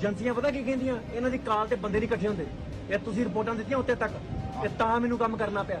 ਏਜੰਸੀਆਂ ਪਤਾ ਕੀ ਕਹਿੰਦੀਆਂ, ਇਹਨਾਂ ਦੀ ਕਾਲ ਤੇ ਬੰਦੇ ਨਹੀਂ ਇਕੱਠੇ ਹੁੰਦੇ। ਇਹ ਤੁਸੀਂ ਰਿਪੋਰਟਾਂ ਦਿੱਤੀਆਂ ਉੱਤੇ ਤੱਕ, ਤੇ ਤਾਂ ਮੈਨੂੰ ਕੰਮ ਕਰਨਾ ਪਿਆ।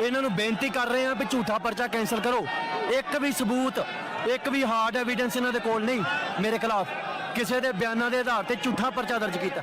ਇਹਨਾਂ ਨੂੰ ਬੇਨਤੀ ਕਰ ਰਹੇ ਆ ਵੀ ਝੂਠਾ ਪਰਚਾ ਕੈਂਸਲ ਕਰੋ। ਇੱਕ ਵੀ ਸਬੂਤ, ਇੱਕ ਵੀ ਹਾਰਡ ਐਵੀਡੈਂਸ ਇਹਨਾਂ ਦੇ ਕੋਲ ਨਹੀਂ ਮੇਰੇ ਖਿਲਾਫ ਕਿਸੇ ਦੇ ਬਿਆਨਾਂ ਦੇ ਆਧਾਰ ਤੇ ਝੂਠਾ ਪਰਚਾ ਦਰਜ ਕੀਤਾ।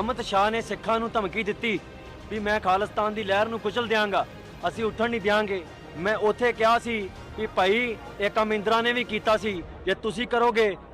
ਅਮਿਤ ਸ਼ਾਹ ਨੇ ਸਿੱਖਾਂ ਨੂੰ ਧਮਕੀ ਦਿੱਤੀ ਵੀ ਮੈਂ ਖਾਲਿਸਤਾਨ ਦੀ ਲਹਿਰ ਨੂੰ ਕੁਚਲ ਦਿਆਂਗਾ, ਅਸੀਂ ਉੱਠਣ ਨਹੀਂ ਦਿਆਂਗੇ। ਮੈਂ ਉੱਥੇ ਕਿਹਾ ਸੀ ਕਿ ਭਾਈ ਇਹ ਕੰਮ ਇੰਦਰਾ ਨੇ ਵੀ ਕੀਤਾ ਸੀ, ਜੇ ਤੁਸੀਂ ਕਰੋਗੇ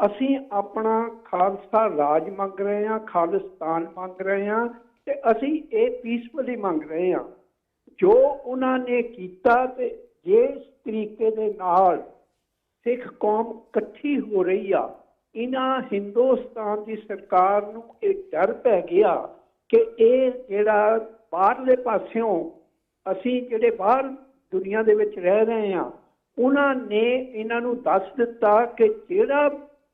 ਅਸੀਂ ਆਪਣਾ ਖਾਲਸਾ ਰਾਜ ਮੰਗ ਰਹੇ ਹਾਂ, ਖਾਲਿਸਤਾਨ ਮੰਗ ਰਹੇ ਹਾਂ ਤੇ ਅਸੀਂ ਇਹ ਪੀਸਫੁਲੀ ਮੰਗ ਰਹੇ ਹਾਂ। ਜੋ ਉਹਨਾਂ ਨੇ ਕੀਤਾ ਤੇ ਜਿਸ ਤਰੀਕੇ ਦੇ ਨਾਲ ਸਿੱਖ ਕੌਮ ਇਕੱਠੀ ਹੋ ਰਹੀ ਆ, ਇਹਨਾਂ ਹਿੰਦੁਸਤਾਨ ਦੀ ਸਰਕਾਰ ਨੂੰ ਇਹ ਡਰ ਪੈ ਗਿਆ ਕਿ ਇਹ ਜਿਹੜਾ ਬਾਹਰਲੇ ਪਾਸਿਓਂ ਅਸੀਂ ਜਿਹੜੇ ਬਾਹਰ ਦੁਨੀਆ ਦੇ ਵਿੱਚ ਰਹਿ ਰਹੇ ਹਾਂ, ਉਹਨਾਂ ਨੇ ਇਹਨਾਂ ਨੂੰ ਦੱਸ ਦਿੱਤਾ ਕਿ ਜਿਹੜਾ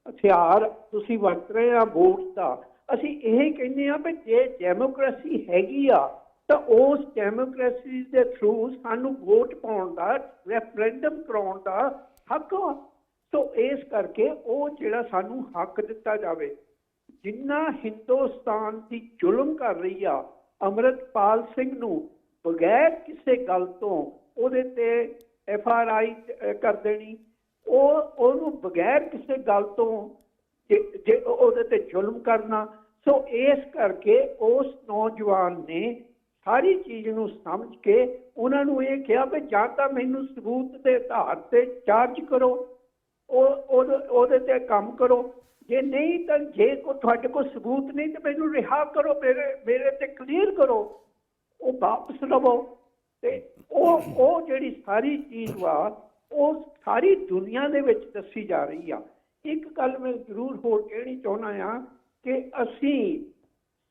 ਹਥਿਆਰ ਤੁਸੀਂ ਵਰਤ ਰਹੇ ਆ ਵੋਟ ਦਾ, ਅਸੀਂ ਇਹ ਕਹਿੰਦੇ ਆ ਵੀ ਜੇ ਡੈਮੋਕ੍ਰੇਸੀ ਹੈਗੀ ਆ ਤਾਂ ਉਸ ਡੈਮੋਕ੍ਰੇਸੀ ਦੇ ਥਰੂ ਸਾਨੂੰ ਵੋਟ ਪਾਉਣ ਦਾ, ਰੈਫਰੈਂਡਮ ਕਰਾਉਣ ਦਾ ਹੱਕ ਆ। ਸੋ ਇਸ ਕਰਕੇ ਉਹ ਜਿਹੜਾ ਸਾਨੂੰ ਹੱਕ ਦਿੱਤਾ ਜਾਵੇ। ਜਿੰਨਾ ਹਿੰਦੁਸਤਾਨ ਦੀ ਜ਼ੁਲਮ ਕਰ ਰਹੀ ਆ, ਅੰਮ੍ਰਿਤਪਾਲ ਸਿੰਘ ਨੂੰ ਬਗੈਰ ਕਿਸੇ ਗੱਲ ਤੋਂ ਉਹਦੇ ਤੇ FRI ਕਰ ਦੇਣੀ, ਉਹਨੂੰ ਬਗੈਰ ਕਿਸੇ ਗੱਲ ਤੋਂ ਜੇ ਉਹਦੇ ਤੇ ਜ਼ੁਲਮ ਕਰਨਾ। ਸੋ ਇਸ ਕਰਕੇ ਉਸ ਨੌਜਵਾਨ ਨੇ ਸਾਰੀ ਚੀਜ਼ ਨੂੰ ਸਮਝ ਕੇ ਉਹਨਾਂ ਨੂੰ ਇਹ ਕਿਹਾ ਵੀ ਜਾਂ ਤਾਂ ਮੈਨੂੰ ਸਬੂਤ ਦੇ ਆਧਾਰ ਤੇ ਚਾਰਜ ਕਰੋ, ਉਹਦੇ ਤੇ ਕੰਮ ਕਰੋ, ਜੇ ਨਹੀਂ ਤਾਂ ਜੇ ਤੁਹਾਡੇ ਕੋਲ ਸਬੂਤ ਨਹੀਂ ਤਾਂ ਮੈਨੂੰ ਰਿਹਾ ਕਰੋ, ਮੇਰੇ ਤੇ ਕਲੀਅਰ ਕਰੋ, ਉਹ ਵਾਪਸ ਲਵੋ। ਤੇ ਉਹ ਜਿਹੜੀ ਸਾਰੀ ਚੀਜ਼ ਵਾ ਉਹ ਸਾਰੀ ਦੁਨੀਆ ਦੇ ਵਿੱਚ ਦੱਸੀ ਜਾ ਰਹੀ ਆ। ਇੱਕ ਗੱਲ ਮੈਂ ਜ਼ਰੂਰ ਹੋਰ ਕਹਿਣੀ ਚਾਹੁੰਦਾ ਆ ਕਿ ਅਸੀਂ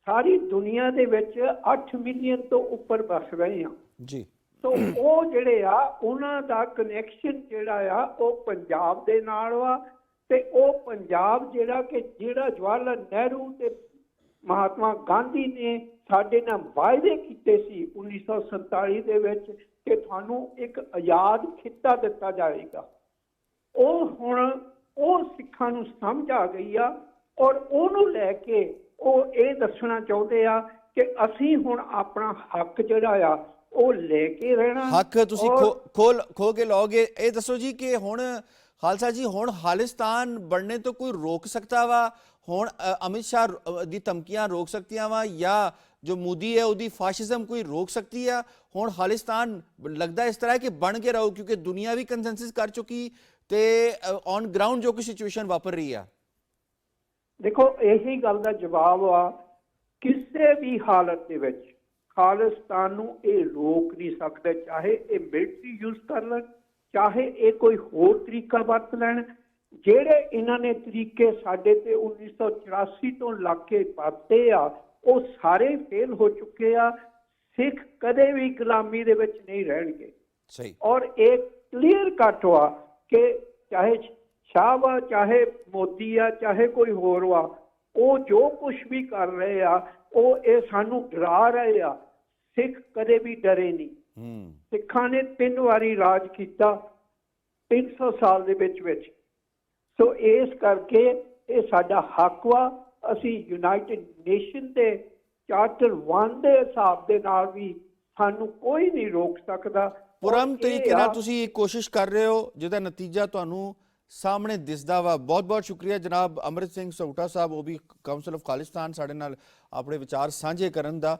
ਸਾਰੀ ਦੁਨੀਆ ਦੇ ਵਿੱਚ 8 ਮਿਲੀਅਨ ਤੋਂ ਉੱਪਰ ਵਸ ਰਹੇ ਹਾਂ ਜੀ। ਸੋ ਉਹ ਜਿਹੜੇ ਆ ਉਹਨਾਂ ਦਾ ਕਨੈਕਸ਼ਨ ਜਿਹੜਾ ਆ ਉਹ ਪੰਜਾਬ ਦੇ ਨਾਲ ਵਾ। ਤੇ ਉਹ ਪੰਜਾਬ ਜਿਹੜਾ ਜਵਾਹਰ ਲਾਲ ਨਹਿਰੂ ਤੇ ਮਹਾਤਮਾ ਗਾਂਧੀ ਨੇ ਸਾਡੇ ਨਾਲ ਵਾਅਦੇ ਕੀਤੇ ਸੀ 1947 ਦੇ ਵਿੱਚ ਕਿ ਤੁਹਾਨੂੰ ਇੱਕ ਆਜ਼ਾਦ ਖਿੱਤਾ ਦਿੱਤਾ ਜਾਏਗਾ, ਉਹ ਸਿੱਖਾਂ ਨੂੰ ਸਮਝ ਆ ਗਈ ਆ। ਔਰ ਉਹਨੂੰ ਲੈ ਕੇ ਉਹ ਇਹ ਦੱਸਣਾ ਚਾਹੁੰਦੇ ਆ ਕਿ ਅਸੀਂ ਹੁਣ ਆਪਣਾ ਹੱਕ ਜਿਹੜਾ ਆ ਉਹ ਲੈ ਕੇ ਰਹਿਣਾ। ਹੱਕ ਤੁਸੀਂ ਖੋ ਕੇ ਲਓਗੇ। ਇਹ ਦੱਸੋ ਜੀ ਕਿ ਹੁਣ ਖਾਲਸਾ ਜੀ ਹੁਣ ਖਾਲਿਸਤਾਨ ਬਣਨੇ ਤੋਂ ਕੋਈ ਰੋਕ ਸਕਦਾ ਵਾ? ਹੁਣ ਅਮਿਤ ਸ਼ਾਹ ਦੀ ਧਮਕੀਆਂ ਰੋਕ ਸਕਦੀਆਂ ਵਾ ਜਾਂ ਜੋ ਮੋਦੀ ਹੈ ਉਹਦੀ ਫਾਸ਼ਿਜ਼ਮ ਕੋਈ ਰੋਕ ਸਕਦੀ ਆ? ਹੁਣ ਖਾਲਿਸਤਾਨ ਲੱਗਦਾ ਇਸ ਤਰ੍ਹਾਂ ਕਿ ਬਣ ਕੇ ਰਹੋ ਕਿਉਂਕਿ ਦੁਨੀਆ ਵੀ ਕੰਸੈਂਸਸ ਕਰ ਚੁੱਕੀ ਤੇ ਔਨ ਗਰਾਊਂਡ ਜੋ ਕੋਈ ਸਿਚੁਏਸ਼ਨ ਵਾਪਰ ਰਹੀ ਆ। ਦੇਖੋ ਇਹੀ ਗੱਲ ਦਾ ਜਵਾਬ ਆ, ਕਿਸੇ ਵੀ ਹਾਲਤ ਦੇ ਵਿੱਚ ਖਾਲਿਸਤਾਨ ਨੂੰ ਇਹ ਰੋਕ ਨਹੀਂ ਸਕਦੇ, ਚਾਹੇ ਇਹ ਮਿਲਟਰੀ ਯੂਜ਼ ਕਰ ਲੈਣ, ਚਾਹੇ ਇਹ ਕੋਈ ਹੋਰ ਤਰੀਕਾ ਵਰਤ ਲੈਣ। ਜਿਹੜੇ ਇਹਨਾਂ ਨੇ ਤਰੀਕੇ ਸਾਡੇ ਤੇ 1984 ਤੋਂ ਲੱਗ ਕੇ ਵਰਤੇ ਆ ਉਹ ਸਾਰੇ ਫੇਲ ਹੋ ਚੁੱਕੇ ਆ। ਸਿੱਖ ਕਦੇ ਵੀ ਗੁਲਾਮੀ ਦੇ ਵਿੱਚ ਨਹੀਂ ਰਹਿਣਗੇ। ਸਹੀ। ਔਰ ਇਹ ਕਲੀਅਰ ਕੱਟ ਵਾ ਕਿ ਚਾਹੇ ਸ਼ਾਹ ਵਾ, ਚਾਹੇ ਮੋਦੀ ਆ, ਚਾਹੇ ਕੋਈ ਹੋਰ ਵਾ, ਉਹ ਜੋ ਕੁਝ ਵੀ ਕਰ ਰਹੇ ਆ ਉਹ ਇਹ ਸਾਨੂੰ ਡਰਾ ਰਹੇ ਆ। ਸਿੱਖ ਕਦੇ ਵੀ ਡਰੇ ਨਹੀਂ। ਸਿੱਖਾਂ ਨੇ 3 ਵਾਰੀ ਰਾਜ ਕੀਤਾ 300 ਸਾਲ ਦੇ ਵਿੱਚ। ਸੋ ਇਸ ਕਰਕੇ ਇਹ ਸਾਡਾ ਹੱਕ ਵਾ। ਅਸੀਂ ਯੂਨਾਈਟਿਡ ਨੇਸ਼ਨ ਦੇ ਚਾਰਟਰ 1 ਦੇ ਹਿਸਾਬ ਦੇ ਨਾਲ ਵੀ ਸਾਨੂੰ ਕੋਈ ਨਹੀਂ ਰੋਕ ਸਕਦਾ। ਪੁਰਮ ਤਰੀਕੇ ਨਾਲ ਤੁਸੀਂ ਕੋਸ਼ਿਸ਼ ਕਰ ਰਹੇ ਹੋ ਜਿਹਦਾ ਨਤੀਜਾ ਤੁਹਾਨੂੰ ਸਾਹਮਣੇ ਦਿਸਦਾ ਵਾ। ਬਹੁਤ ਬਹੁਤ ਸ਼ੁਕਰੀਆ ਜਨਾਬ ਅੰਮ੍ਰਿਤ ਸਿੰਘ ਸਹੂਟਾ ਸਾਹਿਬ, ਉਹ ਵੀ ਕਾਉਂਸਲ ਆਫ ਖਾਲਿਸਤਾਨ, ਸਾਡੇ ਨਾਲ ਆਪਣੇ ਵਿਚਾਰ ਸਾਂਝੇ ਕਰਨ ਦਾ।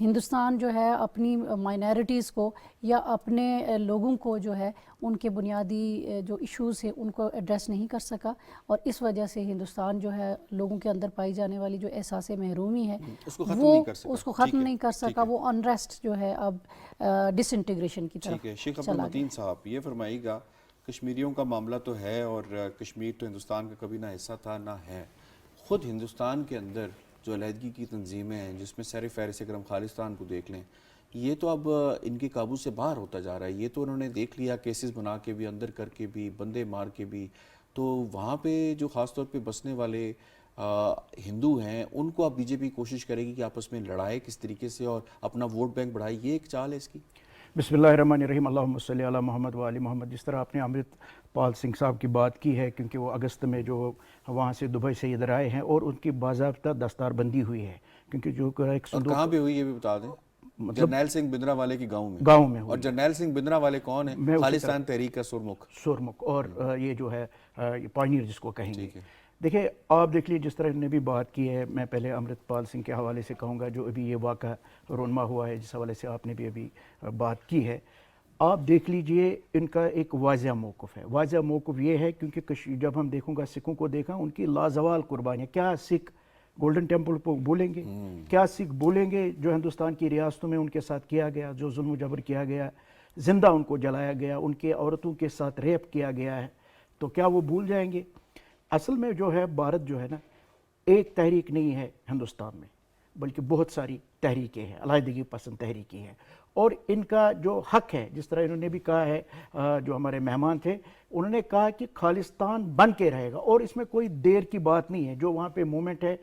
ہندوستان جو ہے اپنی مائنارٹیز کو یا اپنے لوگوں کو جو ہے ان کے بنیادی جو ایشوز ہیں ان کو ایڈریس نہیں کر سکا، اور اس وجہ سے ہندوستان جو ہے لوگوں کے اندر پائی جانے والی جو احساس محرومی ہے اس کو ختم وہ نہیں کر سکا. اس کو ختم ٹھیک ہے، نہیں کر ٹھیک سکا. ہے. وہ انریسٹ جو ہے اب ڈس انٹیگریشن کی ٹھیک ہے. طرف شیخ عبد چلا المتین گیا. صاحب یہ فرمائیے گا، کشمیریوں کا معاملہ تو ہے، اور کشمیر تو ہندوستان کا کبھی نہ حصہ تھا نہ ہے. خود ہندوستان کے اندر جو علیحدگی کی تنظیمیں ہیں جس میں سر فہرست اگر ہم خالصتان کو دیکھ لیں، یہ تو اب ان کے قابو سے باہر ہوتا جا رہا ہے. یہ تو انہوں نے دیکھ لیا، کیسز بنا کے بھی، اندر کر کے بھی، بندے مار کے بھی. تو وہاں پہ جو خاص طور پہ بسنے والے ہندو ہیں ان کو اب بی جے پی کوشش کرے گی کہ آپس میں لڑائے کس طریقے سے اور اپنا ووٹ بینک بڑھائے. یہ ایک چال ہے اس کی. بسم اللہ الرحمن الرحیم. اللہم صلی علی محمد و آل محمد. جس طرح آپ نے امرت پال سنگھ صاحب کی بات کی ہے، کیونکہ وہ اگست میں جو وہاں سے دبئی سے ادھر آئے ہیں اور ان کی باضابطہ دستار بندی ہوئی ہے، کیونکہ جو ایک اور کہاں پہ ہوئی یہ بھی بتا دیں. جرنیل سنگھ بندرا والے کی گاؤں میں ہوئی. اور جرنیل سنگھ بندرا والے کون ہیں؟ خالصتان تحریک کا سرمکھ اور یہ جو ہے پائنیئر جس کو کہیں گے. ٹھیک ہے. دیکھیں آپ دیکھ لیے جس طرح انہوں نے بھی بات کی ہے. میں پہلے امرت پال سنگھ کے حوالے سے کہوں گا جو ابھی یہ واقعہ رونما ہوا ہے، جس حوالے سے آپ نے بھی ابھی بات کی ہے. آپ دیکھ لیجئے ان کا ایک واضح موقف ہے. واضح موقف یہ ہے کیونکہ جب ہم دیکھوں گا سکھوں کو دیکھا ان کی لازوال قربانیاں. کیا سکھ گولڈن ٹیمپل کو بولیں گے؟ کیا سکھ بولیں گے جو ہندوستان کی ریاستوں میں ان کے ساتھ کیا گیا، جو ظلم و جبر کیا گیا، زندہ ان کو جلایا گیا، ان کے عورتوں کے ساتھ ریپ کیا گیا ہے، تو کیا وہ بھول جائیں گے؟ اصل میں جو ہے بھارت جو ہے نا ایک تحریک نہیں ہے ہندوستان میں، بلکہ بہت ساری تحریکیں ہیں، علیحدگی پسند تحریکیں ہیں. اور ان کا جو حق ہے، جس طرح انہوں نے بھی کہا ہے، جو ہمارے مہمان تھے انہوں نے کہا کہ خالصتان بن کے رہے گا، اور اس میں کوئی دیر کی بات نہیں ہے. جو وہاں پہ مومنٹ ہے،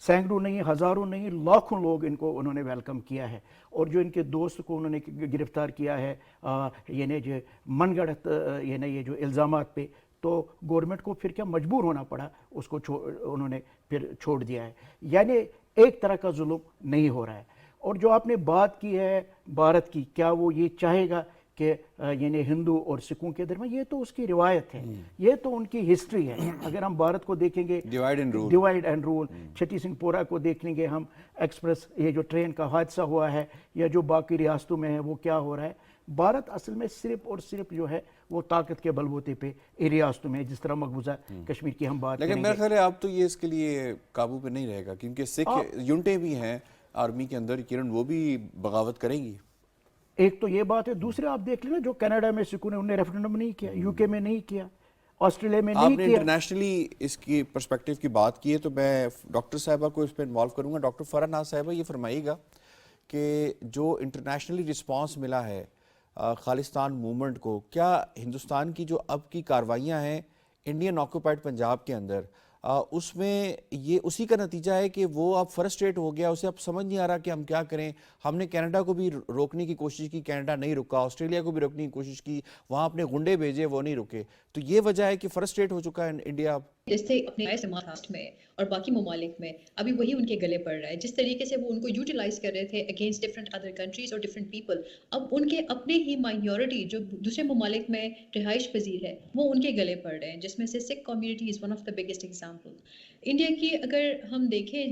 سینکڑوں نہیں، ہزاروں نہیں، لاکھوں لوگ ان کو انہوں نے ویلکم کیا ہے. اور جو ان کے دوست کو انہوں نے گرفتار کیا ہے یعنی جو من گڑت یعنی یہ جو الزامات پہ، تو گورنمنٹ کو پھر کیا مجبور ہونا پڑا، اس کو انہوں نے پھر چھوڑ دیا ہے. یعنی ایک طرح کا ظلم نہیں ہو رہا ہے. اور جو آپ نے بات کی ہے بھارت کی، کیا وہ یہ چاہے گا کہ یعنی ہندو اور سکھوں کے درمیان؟ یہ تو اس کی روایت ہے، یہ تو ان کی ہسٹری ہے. اگر ہم بھارت کو دیکھیں گے، ڈیوائڈ اینڈ رول، چھٹی سنگھ پورہ کو دیکھ لیں گے ہم، ایکسپریس یہ جو ٹرین کا حادثہ ہوا ہے، یا جو باقی ریاستوں میں ہے وہ کیا ہو رہا ہے. بھارت اصل میں صرف اور صرف جو ہے وہ طاقت کے بل بوتے پہ ریاستوں میں، جس طرح مقبوضہ کشمیر کی ہم بات کریں گے. لیکن میرا خیال ہے اب تو یہ اس کے لیے قابو پہ نہیں رہے گا، کیونکہ سکھ یونٹیں بھی ہیں آرمی کے اندر، کرن وہ بھی بغاوت کریں گی. ایک تو یہ بات ہے. دوسرے آپ دیکھ لیں نا جو کینیڈا میں سکھوں نے، انہوں نے ریفرنڈم نہیں کیا، یو کے میں نہیں کیا، آسٹریلیا میں نہیں کیا. آپ نے انٹرنیشنلی اس کی پرسپیکٹیو کی بات کی ہے، تو میں ڈاکٹر صاحبہ کو اس پہ انوالو کروں گا. ڈاکٹر فرح ناز صاحبہ یہ فرمائیے گا کہ جو انٹرنیشنلی رسپانس ملا ہے خالصتان موومنٹ کو، کیا ہندوستان کی جو اب کی کاروائیاں ہیں انڈین آکوپائڈ پنجاب کے اندر، اس میں یہ اسی کا نتیجہ ہے کہ وہ اب فرسٹریٹ ہو گیا، اسے اب سمجھ نہیں آ رہا کہ ہم کیا کریں؟ ہم نے کینیڈا کو بھی روکنے کی کوشش کی، کینیڈا نہیں رکا، آسٹریلیا کو بھی روکنے کی کوشش کی، وہاں اپنے گنڈے بھیجے، وہ نہیں رکے. تو یہ وجہ ہے کہ فرسٹریٹ ہو چکا ہے انڈیا اب. جیسے اپنے سماج میں اور باقی ممالک میں ابھی وہی ان کے گلے پڑ رہا ہے. جس طریقے سے وہ ان کو یوٹیلائز کر رہے تھے اگینسٹ ڈفرنٹ ادر کنٹریز اور ڈفرنٹ پیپل، اب ان کے اپنے ہی مائنورٹی جو دوسرے ممالک میں رہائش پذیر ہے وہ ان کے گلے پڑ رہے ہیں، جس میں سے Sikh community is one of the biggest example. India کی اگر ہم دیکھیں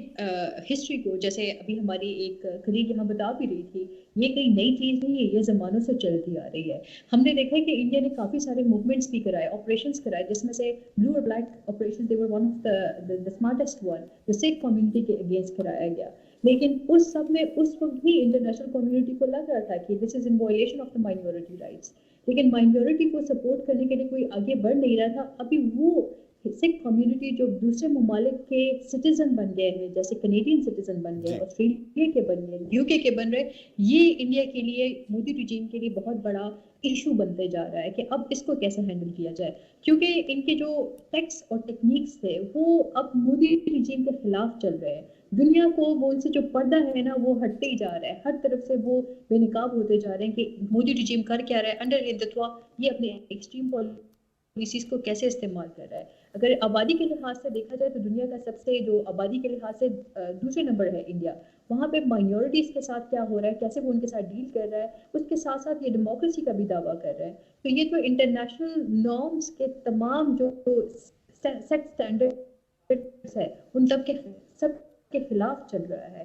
ہسٹری کو، جیسے ابھی ہماری ایک کلیگ یہاں بتا بھی رہی تھی، یہ کوئی نئی چیز نہیں ہے، یہ زمانوں سے چلتی آ رہی ہے. ہم نے دیکھا کہ انڈیا نے کافی سارے موومنٹس بھی کرائے، آپریشنس کرائے، جس میں سے بلو اور black operation they were one of the smartest one جو سکھ کمیونٹی کے اگینسٹ کرایا گیا. لیکن اس سب میں اس وقت بھی انٹرنیشنل کمیونٹی کو لگ رہا تھا کہ this is an violation of the minority rights, لیکن مائنورٹی کو سپورٹ کرنے کے لیے کوئی آگے بڑھ نہیں رہا تھا. ابھی وہ سکھ کمیونٹی جو دوسرے ممالک کے سٹیزن بن گئے ہیں، جیسے کینیڈین سٹیزن بن گئے، آسٹریلیا کے بن گئے، یو کے بن رہے، یہ انڈیا کے لیے، مودی رجیم کے لیے بہت بڑا ایشو بنتے جا رہا ہے کہ اب اس کو کیسے ہینڈل کیا جائے. کیونکہ ان کے جو ٹیکس اور ٹیکنیکس تھے وہ اب مودی رجیم کے خلاف چل رہے ہیں. دنیا کو وہ ان سے جو پردہ ہے نا وہ ہٹتے ہی جا رہا ہے، ہر طرف سے وہ بے نقاب ہوتے جا رہے ہیں کہ مودی رجیم کر کیا رہا ہے انڈر ہندتوا، یہ اپنے ایکسٹریم پالیسیز کو کیسے استعمال کر رہا ہے. اگر آبادی کے لحاظ سے دیکھا جائے تو دنیا کا سب سے جو آبادی کے لحاظ سے دوسرے نمبر ہے انڈیا. وہاں پہ مائنورٹیز کے ساتھ کیا ہو رہا ہے، کیسے وہ ان کے ساتھ ڈیل کر رہا ہے، اس کے ساتھ ساتھ یہ ڈیموکریسی کا بھی دعویٰ کر رہا ہے. تو یہ جو انٹرنیشنل نارمز کے تمام جو سیٹ اسٹینڈرڈز ہے ان سب کے خلاف چل رہا ہے.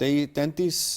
33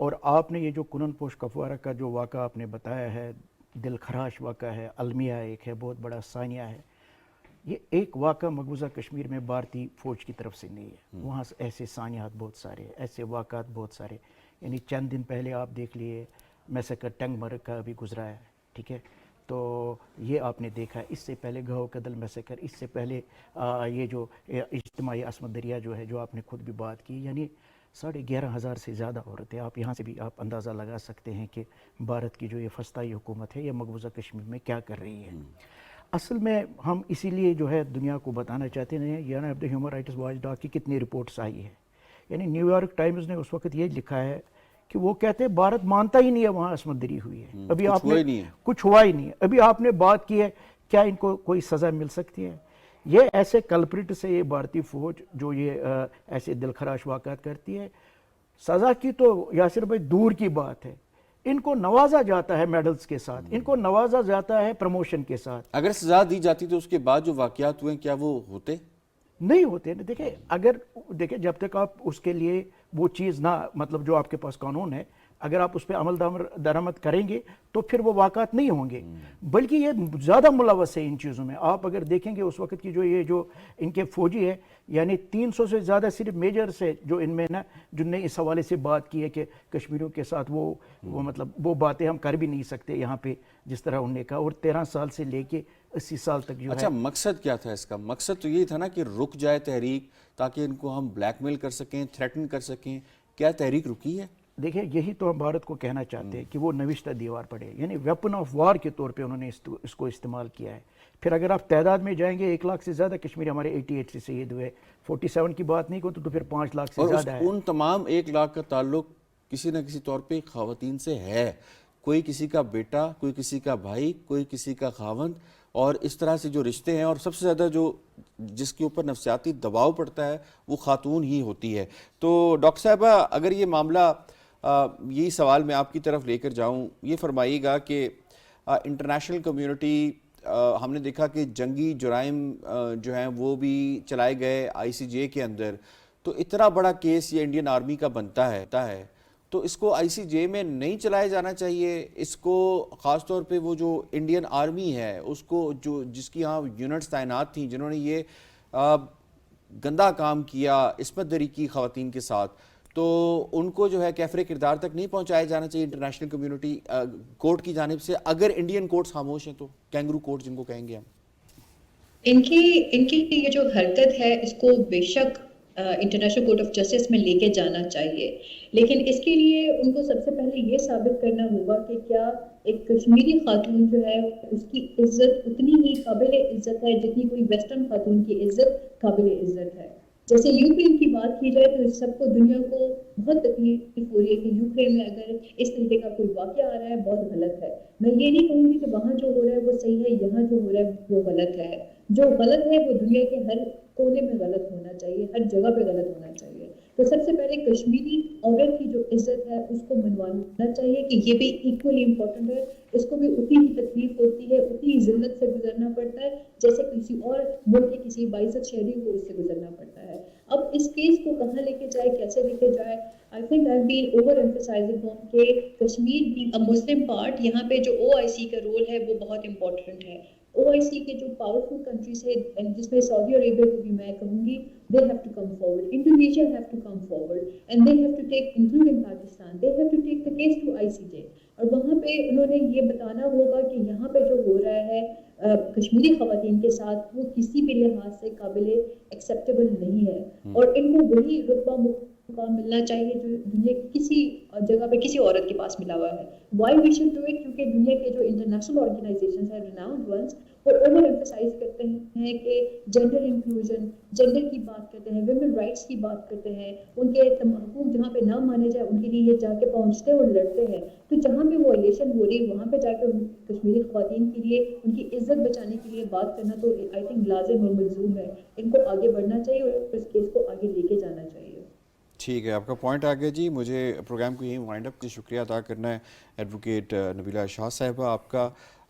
اور آپ نے یہ جو کنن پوش کپوارہ کا جو واقعہ آپ نے بتایا ہے، دل خراش واقعہ ہے، المیہ ایک ہے بہت بڑا، ثانیہ ہے، یہ ایک واقعہ مقبوضہ کشمیر میں بھارتی فوج کی طرف سے نہیں ہے، وہاں ایسے ثانیات بہت سارے ہیں، ایسے واقعات بہت سارے، یعنی چند دن پہلے آپ دیکھ لیے میسیکر ٹنگ مرگ کا بھی گزرا ہے، ٹھیک ہے، تو یہ آپ نے دیکھا ہے، اس سے پہلے گہو قدل میسیکر، اس سے پہلے یہ جو اجتماعی عصمت دریا جو ہے، جو آپ نے خود بھی بات کی، یعنی 11,500 سے زیادہ عورتیں، آپ یہاں سے بھی آپ اندازہ لگا سکتے ہیں کہ بھارت کی جو یہ فسطائی حکومت ہے یہ مقبوضہ کشمیر میں کیا کر رہی ہے۔ اصل میں ہم اسی لیے جو ہے دنیا کو بتانا چاہتے ہیں، یعنی اب ہیومن رائٹس واچ ڈاگ کی کتنی رپورٹس آئی ہے، یعنی نیو یارک ٹائمز نے اس وقت یہ لکھا ہے کہ وہ کہتے ہیں بھارت مانتا ہی نہیں ہے وہاں عصمت دری ہوئی ہے، ابھی آپ نے کچھ ہوا ہی نہیں ہے، ابھی آپ نے بات کی ہے کیا ان کو کوئی سزا مل سکتی ہے؟ یہ ایسے کلپریٹ سے یہ بھارتی فوج جو یہ ایسے دل خراش واقعات کرتی ہے، سزا کی تو یاسر بھائی دور کی بات ہے، ان کو نوازا جاتا ہے میڈلز کے ساتھ، ان کو نوازا جاتا ہے پروموشن کے ساتھ۔ اگر سزا دی جاتی تو اس کے بعد جو واقعات ہوئے کیا وہ ہوتے؟ نہیں ہوتے، دیکھیں اگر دیکھیں جب تک آپ اس کے لیے وہ چیز نہ، مطلب جو آپ کے پاس قانون ہے، اگر آپ اس پہ عمل درآمد کریں گے تو پھر وہ واقعات نہیں ہوں گے، بلکہ یہ زیادہ ملوث ہے ان چیزوں میں۔ آپ اگر دیکھیں گے اس وقت کی جو یہ جو ان کے فوجی ہے، یعنی 300 سے زیادہ صرف میجرز ہے جو ان میں نا، جن نے اس حوالے سے بات کی ہے کہ کشمیریوں کے ساتھ وہ مطلب وہ باتیں ہم کر بھی نہیں سکتے یہاں پہ جس طرح انہوں نے کہا، اور 13 سال سے لے کے 80 سال تک جو ہے۔ اچھا، مقصد کیا تھا اس کا؟ مقصد تو یہی تھا نا کہ رک جائے تحریک تاکہ ان کو ہم بلیک میل کر سکیں، تھریٹن کر سکیں۔ کیا تحریک رکی ہے؟ دیکھیں یہی تو ہم بھارت کو کہنا چاہتے ہیں کہ وہ نوشتہ دیوار پڑے، یعنی ویپن آف وار کے طور پہ انہوں نے اس کو استعمال کیا ہے۔ پھر اگر آپ تعداد میں جائیں گے 1 لاکھ سے زیادہ کشمیری ہمارے 88 سے شہید ہوئے، 47 کی بات نہیں کرو تو پھر 5 لاکھ سے زیادہ ہے۔ اور ان تمام 1 لاکھ کا تعلق کسی نہ کسی طور پہ خواتین سے ہے، کوئی کسی کا بیٹا، کوئی کسی کا بھائی، کوئی کسی کا خاوند، اور اس طرح سے جو رشتے ہیں، اور سب سے زیادہ جو جس کے اوپر نفسیاتی دباؤ پڑتا ہے وہ خاتون ہی ہوتی ہے۔ تو ڈاکٹر صاحبہ، اگر یہ معاملہ، یہی سوال میں آپ کی طرف لے کر جاؤں، یہ فرمائیے گا کہ انٹرنیشنل کمیونٹی، ہم نے دیکھا کہ جنگی جرائم جو ہیں وہ بھی چلائے گئے ICJ کے اندر، تو اتنا بڑا کیس یہ انڈین آرمی کا بنتا ہے تو اس کو ICJ میں نہیں چلایا جانا چاہیے؟ اس کو خاص طور پہ وہ جو انڈین آرمی ہے اس کو جس کی یہاں یونٹس تعینات تھیں، جنہوں نے یہ گندا کام کیا، عصمت دری کی خواتین کے ساتھ، تو ان کو جو ہے کیفر کردار تک نہیں پہنچایا جانا چاہیے انٹرنیشنل کمیونٹی کورٹ کی جانب سے؟ اگر انڈین کورٹس خاموش ہیں تو کینگرو کورٹ جن کو کہیں گے ہم، ان کی یہ جو حرکت ہے اس کو بے شک انٹرنیشنل کورٹ آف جسٹس میں لے کے جانا چاہیے، لیکن اس کے لیے ان کو سب سے پہلے یہ ثابت کرنا ہوگا کہ کیا ایک کشمیری خاتون جو ہے اس کی عزت اتنی ہی قابل عزت ہے جتنی کوئی ویسٹرن خاتون کی عزت قابل عزت ہے۔ جیسے یوکرین کی بات کی جائے تو اس سب کو دنیا کو بہت تکلیف ہو رہی ہے کہ یوکرین میں اگر اس طریقے کا کوئی واقعہ آ رہا ہے بہت غلط ہے۔ میں یہ نہیں کہوں گی کہ وہاں جو ہو رہا ہے وہ صحیح ہے، یہاں جو ہو رہا ہے وہ غلط ہے۔ جو غلط ہے وہ دنیا کے ہر کونے میں غلط ہونا چاہیے، ہر جگہ پہ غلط ہونا چاہیے۔ تو سب سے پہلے کشمیری عورت کی جو عزت ہے اس کو منوانا چاہیے کہ یہ بھی ایکولی امپورٹنٹ ہے، اس کو بھی اتنی ہی تکلیف ہوتی ہے، اتنی ہی ذلت سے گزرنا پڑتا ہے جیسے کسی اور ملک کے کسی باعزت شہری کو اس سے گزرنا پڑتا ہے۔ اب اس کیس کو کہاں لے کے جائے، کیسے لے کے جائے، I think I've been over-emphasizing on کہ Kashmir being a Muslim part، یہاں پہ جو OIC کا رول ہے وہ بہت امپورٹنٹ ہے۔ OIC کے جو پاورفل کنٹریز ہے جس میں سعودی عربیہ کو بھی میں کہوں گی they have to come forward, Indonesia have to come forward and they have to take, including Pakistan, they have to take the case to ICJ، اور وہاں پہ انہوں نے یہ بتانا ہوگا کہ یہاں پہ جو ہو رہا ہے کشمیری خواتین کے ساتھ وہ کسی بھی لحاظ سے قابل ایکسیپٹیبل نہیں ہے، اور ان کو وہی رتبہ مقام ملنا چاہیے جو دنیا کی کسی جگہ پہ کسی عورت کے پاس ملا ہوا ہے۔ Why we should do it? کیونکہ دنیا کے جو انٹرنیشنل آرگنائزیشنز ہیں، ریناؤنڈ ونس، وہ اوور ایمفسائز کرتے ہیں کہ جنڈر انکلوژن، جنڈر کی بات کرتے ہیں، ویمن رائٹس کی بات کرتے ہیں، ان کے حقوق جہاں پہ نہ مانے جائے ان کے لیے یہ جا کے پہنچتے ہیں اور لڑتے ہیں۔ تو جہاں پہ وہ ایلیشن ہو رہی ہے وہاں پہ جا کے کشمیری خواتین کے لیے ان کی عزت بچانے کے لیے بات کرنا تو آئی تھنک لازم اور ملزوم ہے۔ ان کو آگے بڑھنا چاہیے اور اس کیس کو آگے لے کے جانا چاہیے۔ ٹھیک ہے، آپ کا پوائنٹ آ گیا جی۔ مجھے پروگرام کو یہیں وائنڈ اپ کی شکریہ ادا کرنا ہے ایڈوکیٹ نبیلہ شاہ صاحبہ آپ کا۔